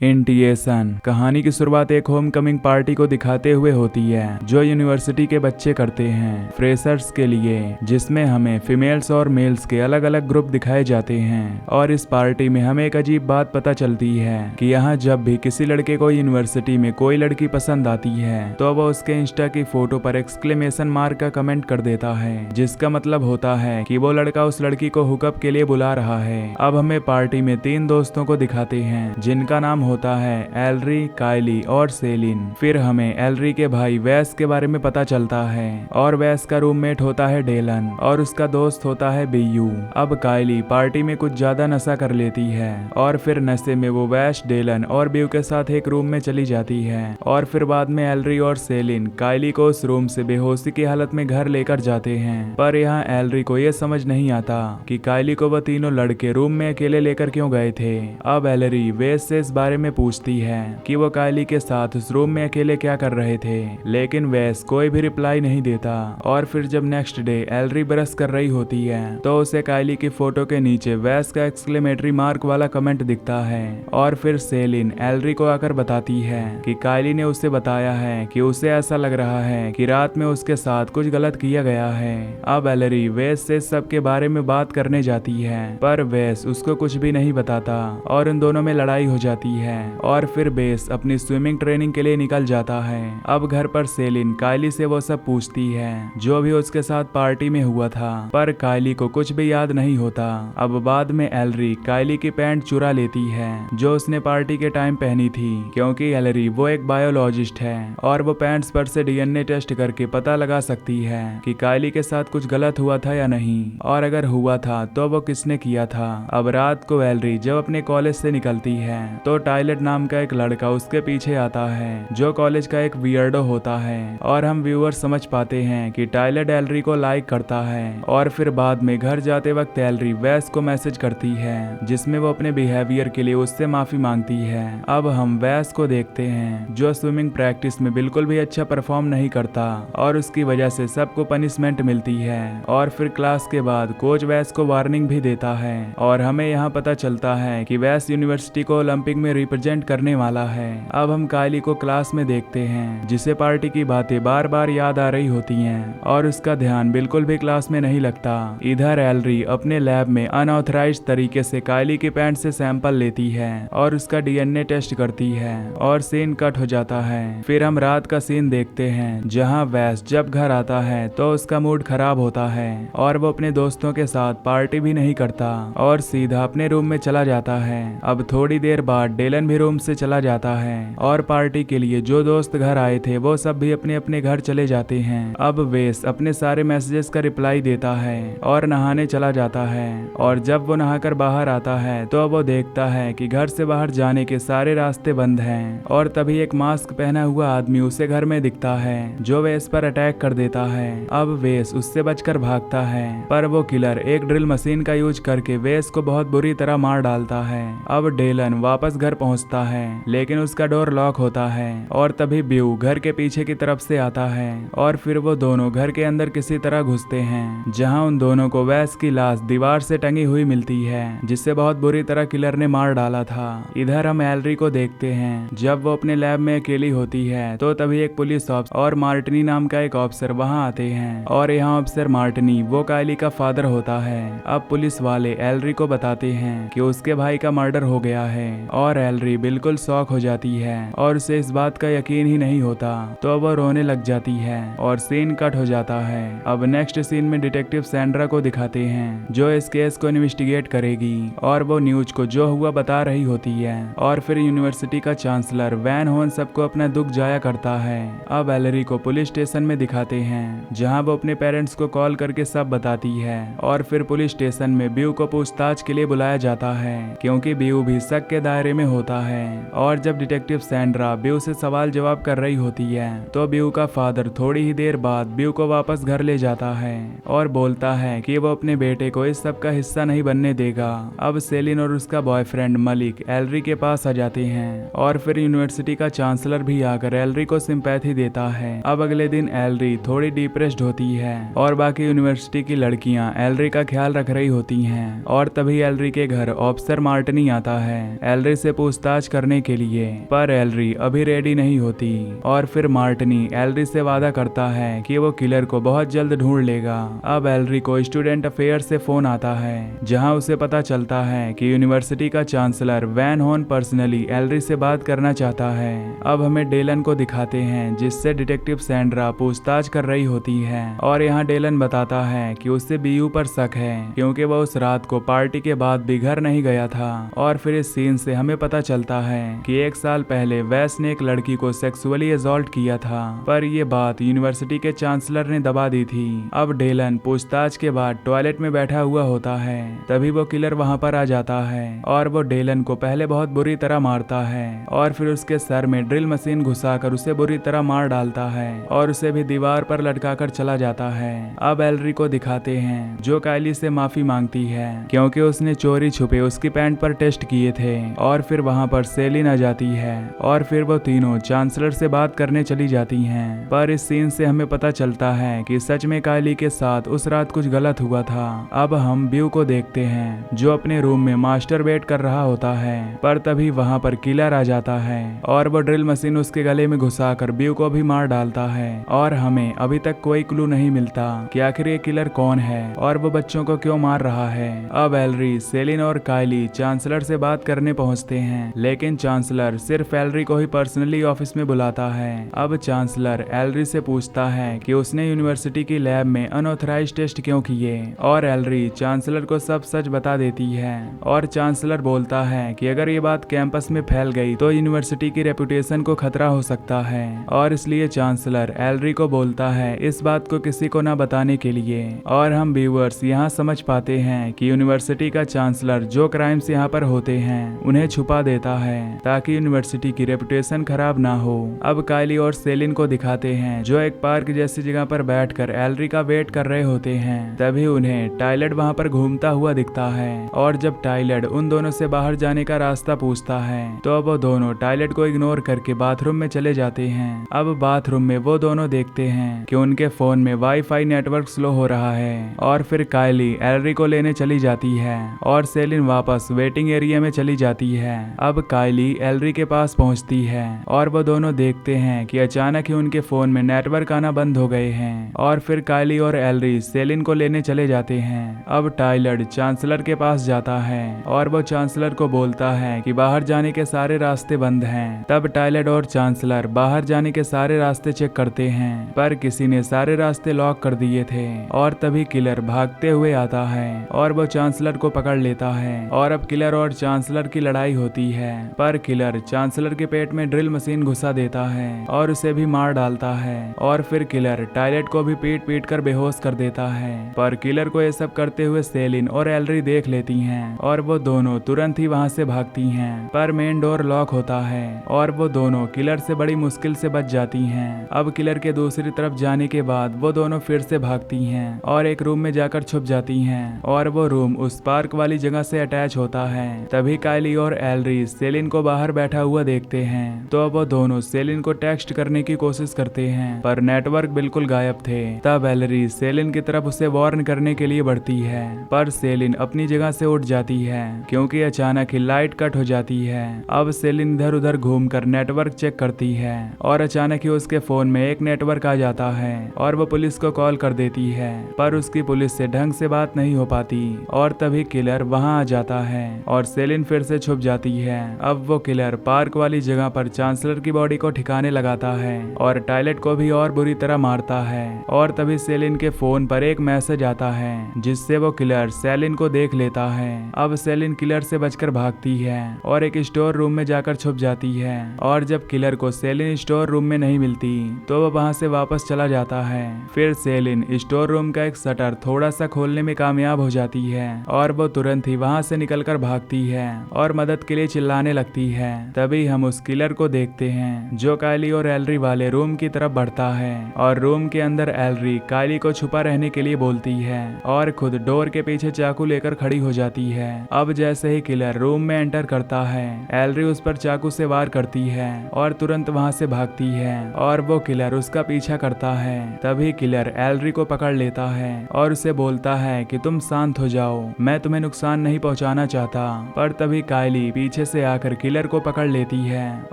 इंटिएशन कहानी की शुरुआत एक होम कमिंग पार्टी को दिखाते हुए होती है जो यूनिवर्सिटी के बच्चे करते हैं फ्रेशर्स के लिए, जिसमें हमें फीमेल्स और मेल्स के अलग अलग ग्रुप दिखाए जाते हैं। और इस पार्टी में हमें एक अजीब बात पता चलती है कि यहाँ जब भी किसी लड़के को यूनिवर्सिटी में कोई लड़की पसंद आती है तो वह उसके इंस्टा की फोटो पर एक्सक्लेमेशन मार्क का कमेंट कर देता है, जिसका मतलब होता है कि वो लड़का उस लड़की को हुकअप के लिए बुला रहा है। अब हमें पार्टी में 3 दोस्तों को दिखाते हैं जिनका नाम होता है एलरी, काइली और सेलिन। फिर हमें एलरी के भाई वैस के बारे में पता चलता है और वैस का रूममेट होता है डेलन और उसका दोस्त होता है बीयू। अब काइली पार्टी में कुछ ज्यादा नशा कर लेती है और फिर नशे में वो वैस, डेलन और बीयू के साथ एक रूम में चली जाती है और फिर बाद में एलरी और सेलिन काइली को उस रूम से बेहोशी की हालत में घर लेकर जाते हैं। पर यहाँ एलरी को यह समझ नहीं आता कि काइली को वह तीनों लड़के रूम में अकेले लेकर क्यों गए थे। अब एलरी वैस से इस बारे में पूछती है कि वो काइली के साथ उस रूम में अकेले क्या कर रहे थे, लेकिन वैस कोई भी रिप्लाई नहीं देता। और फिर जब नेक्स्ट डे एलरी ब्रश कर रही होती है तो उसे काइली की फोटो के नीचे वैस का एक्सक्लेमेटरी मार्क वाला कमेंट दिखता है। और फिर सेलिन एलरी को आकर बताती है कि काइली ने उसे बताया है कि उसे ऐसा लग रहा है कि रात में उसके साथ कुछ गलत किया गया है। अब एलरी वैस से सब के बारे में बात करने जाती है पर वैस उसको कुछ भी नहीं बताता और उन दोनों में लड़ाई हो जाती है और फिर बेस अपनी स्विमिंग ट्रेनिंग के लिए निकल जाता है। अब घर पर सेलिन काइली से वो सब पूछती है जो भी उसके साथ पार्टी में हुआ था, पर काइली को कुछ भी याद नहीं होता। अब बाद में एलरी काइली की पैंट चुरा लेती है जो उसने पार्टी के टाइम पहनी थी, क्योंकि एलरी वो एक बायोलॉजिस्ट है और वो पैंट्स पर से डीएनए टेस्ट करके पता लगा सकती है कि काइली के साथ कुछ गलत हुआ था या नहीं, और अगर हुआ था तो वो किसने किया था। अब रात को एलरी जब अपने कॉलेज से निकलती है तो टायलर नाम का एक लड़का उसके पीछे आता है जो कॉलेज का एक वियर्डो होता है और हम व्यूअर समझ पाते हैं कि टायलर एलरी को लाइक करता है। और फिर बाद में घर जाते वक्त एलरी वैस को मैसेज करती है जिसमें वो अपने बिहेवियर के लिए उससे माफी मांगती है। अब हम वैस को देखते हैं जो स्विमिंग प्रैक्टिस में बिल्कुल भी अच्छा परफॉर्म नहीं करता और उसकी वजह से सबको पनिशमेंट मिलती है। और फिर क्लास के बाद कोच वैस को वार्निंग भी देता है और हमें यहाँ पता चलता है कि वैस यूनिवर्सिटी को ओलंपिक में रिप्रेजेंट करने वाला है। अब हम काइली को क्लास में देखते हैं जिसे पार्टी की बातें बार बार याद आ रही होती हैं और उसका ध्यान बिल्कुल भी क्लास में नहीं लगता। इधर एलरी अपने लैब में अनऑथराइज्ड तरीके से काइली की पैंट से सैंपल लेती है और उसका डीएनए टेस्ट करती है और सीन कट हो जाता है। फिर हम रात का सीन देखते हैं जहाँ वैस जब घर आता है तो उसका मूड खराब होता है और वो अपने दोस्तों के साथ पार्टी भी नहीं करता और सीधा अपने रूम में चला जाता है। अब थोड़ी देर बाद डेलन भी रूम से चला जाता है और पार्टी के लिए जो दोस्त घर आए थे वो सब भी अपने अपने घर चले जाते हैं। अब वेस अपने सारे मैसेजेस का रिप्लाई देता है और नहाने चला जाता है और जब वो नहाकर बाहर आता है तो वो देखता है कि घर से बाहर जाने के सारे रास्ते बंद हैं और तभी एक मास्क पहना हुआ आदमी उसे घर में दिखता है जो वेस पर अटैक कर देता है। अब वेस उससे बचकर भागता है पर वो किलर एक ड्रिल मशीन का यूज करके वेस को बहुत बुरी तरह मार डालता है। अब डेलन वापस घर पहुंचता है लेकिन उसका डोर लॉक होता है और तभी ब्यू घर के पीछे की तरफ से आता है और फिर वो दोनों घर के अंदर किसी तरह घुसते हैं जहां उन दोनों को वैस की लाश दीवार से टंगी हुई मिलती है जिससे बहुत बुरी तरह किलर ने मार डाला था। इधर हम एलरी को देखते हैं जब वो अपने लैब में अकेली होती है तो तभी एक पुलिस ऑफिसर और मार्टिनी नाम का एक ऑफिसर वहां आते हैं और यहाँ ऑफिसर मार्टिनी वो काइली का फादर होता है। अब पुलिस वाले एलरी को बताते हैं कि उसके भाई का मर्डर हो गया है और एलरी बिल्कुल शॉक हो जाती है और उसे इस बात का यकीन ही नहीं होता तो वो रोने लग जाती है और सीन कट हो जाता है। अब नेक्स्ट सीन में डिटेक्टिव सैंड्रा को दिखाते हैं जो इस केस को इन्वेस्टिगेट करेगी और वो न्यूज को जो हुआ बता रही होती है। और फिर यूनिवर्सिटी का चांसलर वैन होन सबको अपना दुख जाया करता है। अब एलरी को पुलिस स्टेशन में दिखाते हैं जहाँ वो अपने पेरेंट्स को कॉल करके सब बताती है और फिर पुलिस स्टेशन में ब्यू को पूछताछ के लिए बुलाया जाता है क्योंकि ब्यू भी शक के दायरे में होता है। और जब डिटेक्टिव सैंड्रा ब्यू से सवाल जवाब कर रही होती है तो ब्यू का फादर थोड़ी ही देर बाद ब्यू को वापस घर ले जाता है और बोलता है कि वो अपने बेटे को इस सब का हिस्सा नहीं बनने देगा। अब सेलिन और उसका बॉयफ्रेंड मलिक एलरी के पास आ जाते हैं और फिर यूनिवर्सिटी का चांसलर भी आकर एलरी को सिंपैथी देता है। अब अगले दिन एलरी थोड़ी डिप्रेस्ड होती है और बाकी यूनिवर्सिटी की लड़कियां एलरी का ख्याल रख रही होती हैं और तभी एलरी के घर ऑफिसर मार्टिनी आता है। एलरी से पूछताछ करने के लिए, पर एलरी अभी रेडी नहीं होती। और फिर मार्टिनी एलरी से वादा करता है कि वो किलर को बहुत जल्द ढूंढ लेगा। अब एलरी को स्टूडेंट अफेयर से फोन आता है, जहां उसे पता चलता है कि यूनिवर्सिटी का चांसलर वैन हॉर्न पर्सनली एलरी से बात करना चाहता है। अब हमें डेलन को दिखाते हैं, जिससे डिटेक्टिव सैंड्रा पूछताछ कर रही होती है। और यहाँ डेलन बताता है कि उससे बीयू पर शक है, क्योंकि वह उस रात को पार्टी के बाद भी घर नहीं गया था। और फिर इस सीन से हमें पता चलता है कि 1 साल पहले वैस ने एक लड़की को सेक्सुअली असॉल्ट किया था, पर ये बात यूनिवर्सिटी के चांसलर ने दबा दी थी। अब डेलन पूछताछ के बाद टॉयलेट में बैठा हुआ होता है, तभी वो किलर वहां पर आ जाता है और वो डेलन को पहले बहुत बुरी तरह मारता है और फिर उसके सर में ड्रिल मशीन घुसाकर उसे बुरी तरह मार डालता है और उसे भी दीवार पर लटकाकर चला जाता है। अब एलरी को दिखाते हैं, जो कायली से माफी मांगती है क्योंकि उसने चोरी छुपे उसकी पैंट पर टेस्ट किए थे। और फिर वहां पर सेलिन आ जाती है और फिर वो तीनों चांसलर से बात करने चली जाती हैं। पर इस सीन से हमें पता चलता है कि सच में कायली के साथ उस रात कुछ गलत हुआ था। अब हम ब्यू को देखते हैं, जो अपने रूम में मास्टरबेट कर रहा होता है, पर तभी वहां पर किलर आ जाता है और वो ड्रिल मशीन उसके गले में घुसाकर ब्यू को भी मार डालता है। और हमें अभी तक कोई क्लू नहीं मिलता कि आखिर ये किलर कौन है और वो बच्चों को क्यों मार रहा है। अब एलरी, सेलिन और कायली चांसलर से बात करने पहुंचते हैं, लेकिन चांसलर सिर्फ एलरी को ही पर्सनली ऑफिस में बुलाता है। अब चांसलर एलरी से पूछता है कि उसने यूनिवर्सिटी की लैब में अनऑथराइज्ड टेस्ट क्यों किए, और एलरी चांसलर को सब सच बता देती है। और चांसलर बोलता है कि अगर ये बात कैंपस में फैल गई तो यूनिवर्सिटी की रेपुटेशन को खतरा हो सकता है, और इसलिए चांसलर एलरी को बोलता है इस बात को किसी को ना बताने के लिए। और हम व्यूअर्स यहाँ समझ पाते हैं कि यूनिवर्सिटी का चांसलर जो क्राइम्स यहाँ पर होते हैं उन्हें छुपा देता है ताकि यूनिवर्सिटी की रेपुटेशन खराब ना हो। अब कायली और सेलिन को दिखाते हैं, जो एक पार्क जैसी जगह पर बैठकर एलरी का वेट कर रहे होते हैं। तभी उन्हें टायलट वहाँ पर घूमता हुआ दिखता है, और जब टायलट उन दोनों से बाहर जाने का रास्ता पूछता है तो वो दोनों टायलट को इग्नोर करके बाथरूम में चले जाते हैं। अब बाथरूम में वो दोनों देखते हैं कि उनके फोन में वाईफाई नेटवर्क स्लो हो रहा है। और फिर कायली एलरी को लेने चली जाती है और सेलिन वापस वेटिंग एरिया में चली जाती है। अब कायली एलरी के पास पहुंचती है और वो दोनों देखते हैं कि अचानक ही उनके फोन में नेटवर्क आना बंद हो गए हैं। और फिर कायली और एलरी सेलिन को लेने चले जाते हैं। अब टायलर चांसलर के पास जाता है और वो चांसलर को बोलता है कि बाहर जाने के सारे रास्ते बंद हैं। तब टायलर और चांसलर बाहर जाने के सारे रास्ते चेक करते हैं, पर किसी ने सारे रास्ते लॉक कर दिए थे। और तभी किलर भागते हुए आता है और वो चांसलर को पकड़ लेता है और अब किलर और चांसलर की लड़ाई होती है। पर किलर चांसलर के पेट में ड्रिल मशीन घुसा देता है और उसे भी मार डालता है। और फिर किलर टायलट को भी पीट पीट कर बेहोश कर देता है। पर किलर को ये सब करते हुए सेलिन और एलरी देख लेती हैं और वो दोनों तुरंत ही वहां से भागती हैं। पर मेन डोर लॉक होता है और वो दोनों किलर से बड़ी मुश्किल से बच जाती हैं। अब किलर के दूसरी तरफ जाने के बाद वो दोनों फिर से भागती हैं और एक रूम में जाकर छुप जाती हैं, और वो रूम उस पार्क वाली जगह से अटैच होता है। तभी कायली और एलरी सेलिन को बाहर बैठा हुआ देखते हैं, तो वो दोनों सेलिन को टेक्स्ट करने की कोशिश करते हैं, पर नेटवर्क बिल्कुल गायब थे। तब एलरी सेलिन की तरफ उसे वार्न करने के लिए बढ़ती है, पर सेलिन अपनी जगह से उठ जाती है क्योंकि अचानक ही लाइट कट हो जाती है। अब सेलिन इधर उधर घूमकर नेटवर्क चेक करती है और अचानक ही उसके फोन में एक नेटवर्क आ जाता है और वो पुलिस को कॉल कर देती है, पर उसकी पुलिस से ढंग से बात नहीं हो पाती। और तभी किलर वहां आ जाता है और सेलिन फिर से छुप जाती है। अब वो किलर पार्क वाली जगह पर चांसलर की बॉडी को ठिकाने लगाता है और टायलट को भी और बुरी तरह मारता है। और तभी सेलिन के फोन पर एक मैसेज आता है जिससे वो किलर सेलिन को देख लेता है। अब सेलिन किलर से बचकर भागती है और एक स्टोर रूम में जाकर छुप जाती है। और जब किलर को सेलिन स्टोर रूम में नहीं मिलती तो वो वहां से वापस चला जाता है। फिर सेलिन स्टोर रूम का एक शटर थोड़ा सा खोलने में कामयाब हो जाती है और वो तुरंत ही वहां से निकलकर भागती है और मदद के लिए चिल्लाने लगती है। तभी हम उस किलर को देखते हैं जो कायली और एलरी वाले रूम की तरफ बढ़ता है और रूम के अंदर एलरी कायली को छुपा रहने के लिए बोलती है और खुद डोर के पीछे चाकू लेकर खड़ी हो जाती है। अब जैसे ही किलर रूम में एंटर करता है, एलरी उस पर चाकू से वार करती है और तुरंत वहां से भागती है और वो किलर उसका पीछा करता है। तभी किलर एलरी को पकड़ लेता है और उसे बोलता है कि तुम शांत हो जाओ, मैं तुम्हें नुकसान नहीं पहुंचाना चाहता। पर तभी कायली पीछे पीछे से आकर किलर को पकड़ लेती है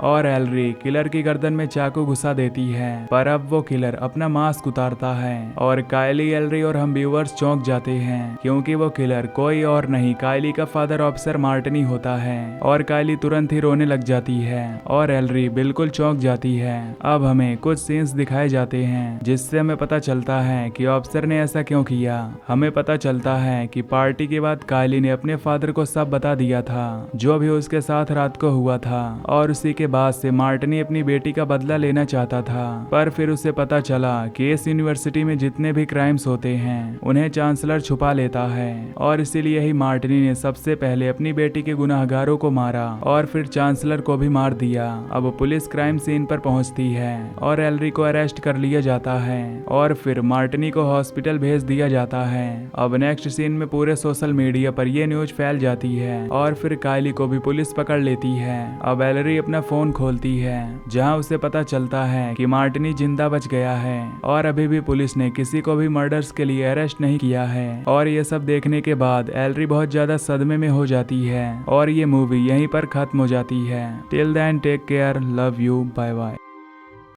और एलरी किलर की गर्दन में चाकू घुसा देती है। पर अब वो किलर अपना मास्क उतारता है और कायली, एलरी और हम व्यूअर्स चौंक जाते हैं क्योंकि वो किलर कोई और नहीं कायली का फादर ऑफिसर मार्टिनी होता है। और कायली तुरंत ही रोने लग जाती है और एलरी बिल्कुल चौंक जाती है। अब हमें कुछ सीन्स दिखाए जाते हैं जिससे हमें पता चलता है कि ऑफिसर ने ऐसा क्यों किया। हमें पता चलता है कि पार्टी के बाद कायली ने अपने फादर को सब बता दिया था जो भी उसके साथ रात को हुआ था और उसी के बाद से मार्टिनी अपनी बेटी का बदला लेना चाहता था। पर फिर उसे पता चला कि इस यूनिवर्सिटी में जितने भी क्राइम्स होते हैं उन्हें चांसलर छुपा लेता है और इसीलिए ही मार्टिनी ने सबसे पहले अपनी बेटी के गुनाहगारों को मारा और फिर चांसलर को भी मार दिया। अब पुलिस क्राइम सीन पर पहुंचती है और एलरी को अरेस्ट कर लिया जाता है और फिर मार्टिनी को हॉस्पिटल भेज दिया जाता है। अब नेक्स्ट सीन में पूरे सोशल मीडिया पर यह न्यूज फैल जाती है और फिर कायली को भी पुलिस पकड़ लेती है। अब एलरी अपना फोन खोलती है जहां उसे पता चलता है कि मार्टिनी जिंदा बच गया है और अभी भी पुलिस ने किसी को भी मर्डर्स के लिए अरेस्ट नहीं किया है। और ये सब देखने के बाद एलरी बहुत ज्यादा सदमे में हो जाती है और ये मूवी यहीं पर खत्म हो जाती है। Till then take care, love you, bye bye.